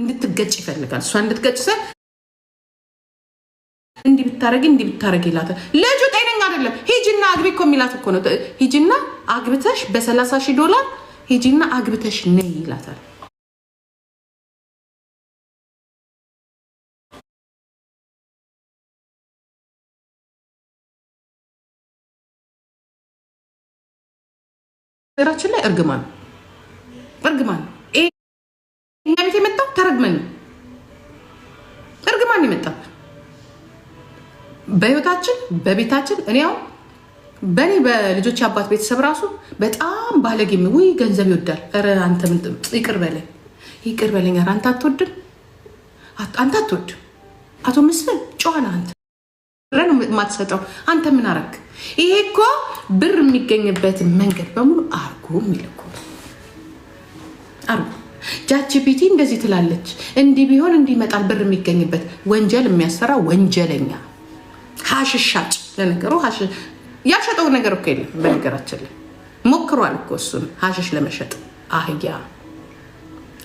እንድትገጭ ይፈልጋል። እሷ እንድትገጭ ሰ እንዲህ ብታረጊ ይላታል። ልጁ ጤነኛ አይደለም። ሂጂና አግቢ እኮ የሚላት እኮ ነው። ሂጂና አግብተሽ $30,000 ሂጂና አግብተሽ ነይ ይላታል። ራችን ላይ እርግማን እኛ ቤት የመጣው ተረግመን እርግማን የመጣው በህይወታችን በቤታችን። እኔ ያው በእኔ በልጆች አባት ቤተሰብ ራሱ በጣም ባለጌም ወይ ገንዘብ ይወዳል። ኧረ አንተ ምን ይቅር በለኝ። ኧረ አንተ አትወድም አቶ ምስል ጨዋና አንተ ረን ማትሰጠው አንተ ምን አረግ? ይሄ እኮ ብር የሚገኝበት መንገድ በሙሉ አርጎ የሚልኩ አርጎ ጃችፒቲ እንደዚህ ትላለች። እንዲህ ቢሆን እንዲመጣል ብር የሚገኝበት ወንጀል የሚያሰራ ወንጀለኛ ሀሽሽ ሻጭ። ለነገሩ ያልሸጠው ነገር እኮ የለም። በነገራችን ላይ ሞክሯል እኮ እሱን ሀሽሽ ለመሸጥ አህያ።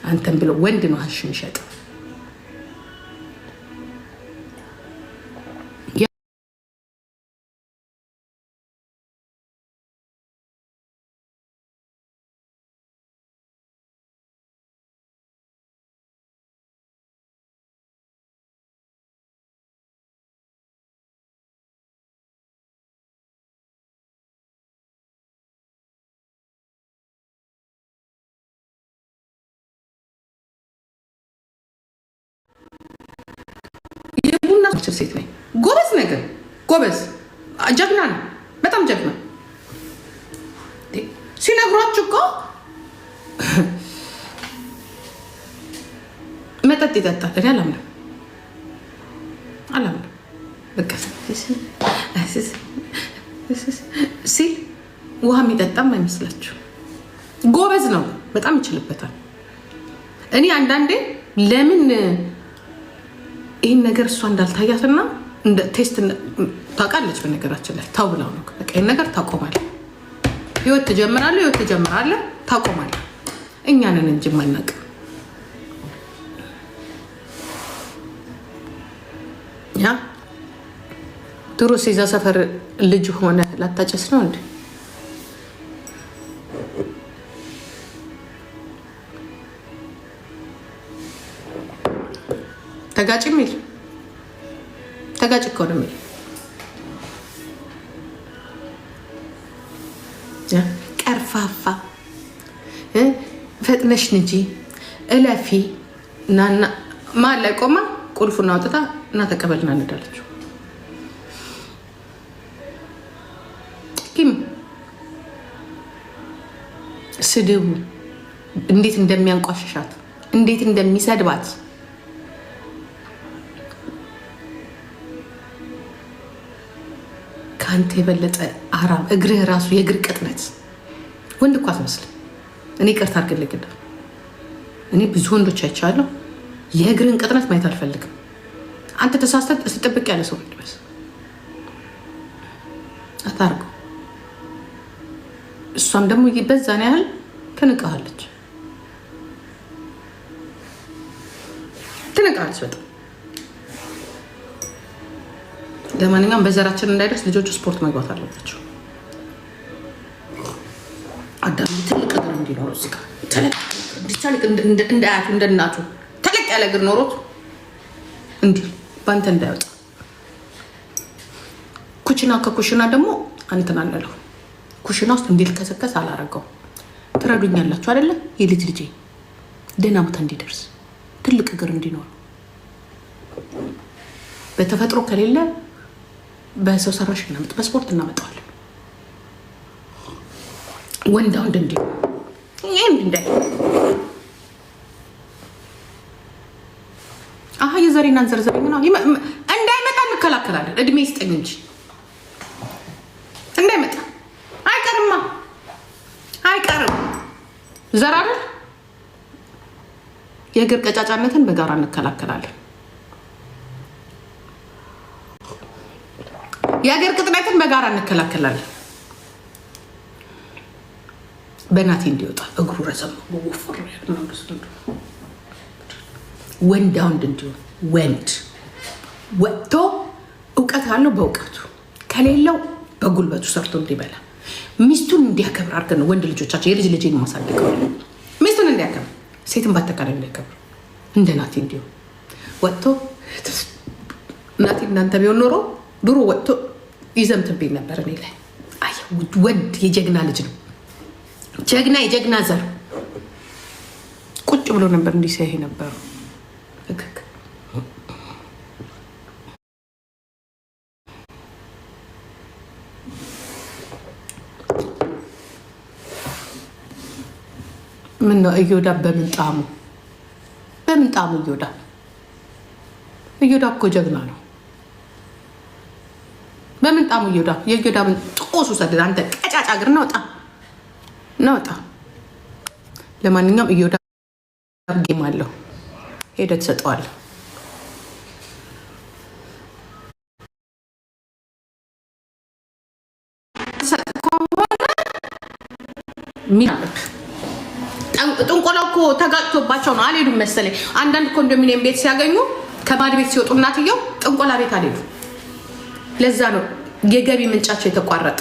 አንተም ብሎ ወንድ ነው ሀሽሽ የሚሸጥ። ሴት ነኝ። ጎበዝ ነገር ጎበዝ ጀግና ነው። በጣም ጀግና ሲነግሯችሁ እኮ መጠጥ ይጠጣል። እኔ አላምንም። በቃ ሲል ውሃ የሚጠጣም አይመስላችሁ። ጎበዝ ነው። በጣም ይችልበታል። እኔ አንዳንዴ ለምን ይህን ነገር እሷ እንዳልታያትና እንደ ቴስት ታውቃለች። በነገራችን ላይ ታው ብላው ነው በቃ ይህን ነገር ታቆማለህ። ህይወት ትጀምራለህ፣ ታቆማለህ። እኛንን እንጂ ማናቅ ያ ድሮስ የዛ ሰፈር ልጅ ሆነ ላታጨስ ነው እንዴ? ተጋጭ እኮ ነው የሚል ቀርፋፋ ፈጥነሽ ንጂ እለፊ ናና ማን ላይ ቆማ ቁልፉን አውጥታ እና ተቀበልና እንዳለችው ኪም ስድቡ እንዴት እንደሚያንቋሽሻት እንዴት እንደሚሰድባት አንተ የበለጠ አራም እግርህ ራሱ የእግር ቅጥነት ወንድ እኮ አትመስልም። እኔ ይቅርታ አድርግልኝ። እኔ ብዙ ወንዶች አይቻለሁ። የእግርን ቅጥነት ማየት አልፈልግም። አንተ ተሳስተህ ስትጠብቅ ያለ ሰው ድረስ አታርገው። እሷም ደግሞ በዛን ያህል ትንቃለች በጣም። ለማንኛውም በዘራችን እንዳይደርስ ልጆቹ ስፖርት መግባት አለባቸው። አዳም ትልቅ እግር እንዲኖረው እዚህ ጋር እንደ አያቱ እንደ እናቱ ተለቅ ያለ እግር ኖሮት እንዲህ በአንተ እንዳይወጣ። ኩሽና ከኩሽና ደግሞ አንተን አንለው ኩሽና ውስጥ እንዲልከሰከስ አላረገው። ትረዱኛላችሁ አይደለ? የልጅ ልጄ ደህና ቦታ እንዲደርስ ትልቅ እግር እንዲኖረው በተፈጥሮ ከሌለ በሰው ሰራሽ በስፖርት እናመጣዋለን። ወንዳ ወንድ እንዲሁ የዘሬና ዘርዘሬ ነው እንዳይመጣ እንከላከላለን። እድሜ ይስጠኝ እንጂ እንዳይመጣ አይቀርም። ዘር አይደል? የእግር ቀጫጫነትን በጋራ እንከላከላለን። የአገር ቅጥነትን በጋራ እንከላከላለን። በእናቴ እንዲወጣ እግሩ ረዘም ወፍር ወንዳ ወንድ እንዲሆን ወንድ ወጥቶ እውቀት አለው በእውቀቱ ከሌለው በጉልበቱ ሰርቶ እንዲበላ ሚስቱን እንዲያከብር አድርገን ነው ወንድ ልጆቻችን የልጅ ልጅን ማሳደገው። ሚስቱን እንዲያከብር ሴትን ባጠቃላይ እንዲያከብር እንደ ናቲ እንዲሆን ወጥቶ ናቲ እናንተ ቢሆን ኖሮ ድሮ ወጥቶ ይዘምትብኝ ነበር እኔ ላይ። ወንድ የጀግና ልጅ ነው። ጀግና የጀግና ዘር ቁጭ ብሎ ነበር እንዲሳይ ነበሩ። ምን ነው እዮዳ በምንጣሙ እዮዳ እኮ ጀግና ነው። በምንጣሙ የእዮዳ ምን ጦሱ ሰደድ አንተ ቀጫጫ እግር ናውጣ። ለማንኛውም እዮዳ ጌም አለው ሄደህ ትሰጠዋለህ። ጥንቆላው እኮ ተጋጭቶባቸው ነው አልሄዱም መሰለኝ። አንዳንድ ኮንዶሚኒየም ቤት ሲያገኙ ከባድ ቤት ሲወጡ እናትየው ጥንቆላ ቤት አልሄዱ። ለዛ ነው የገቢ ምንጫቸው የተቋረጠ።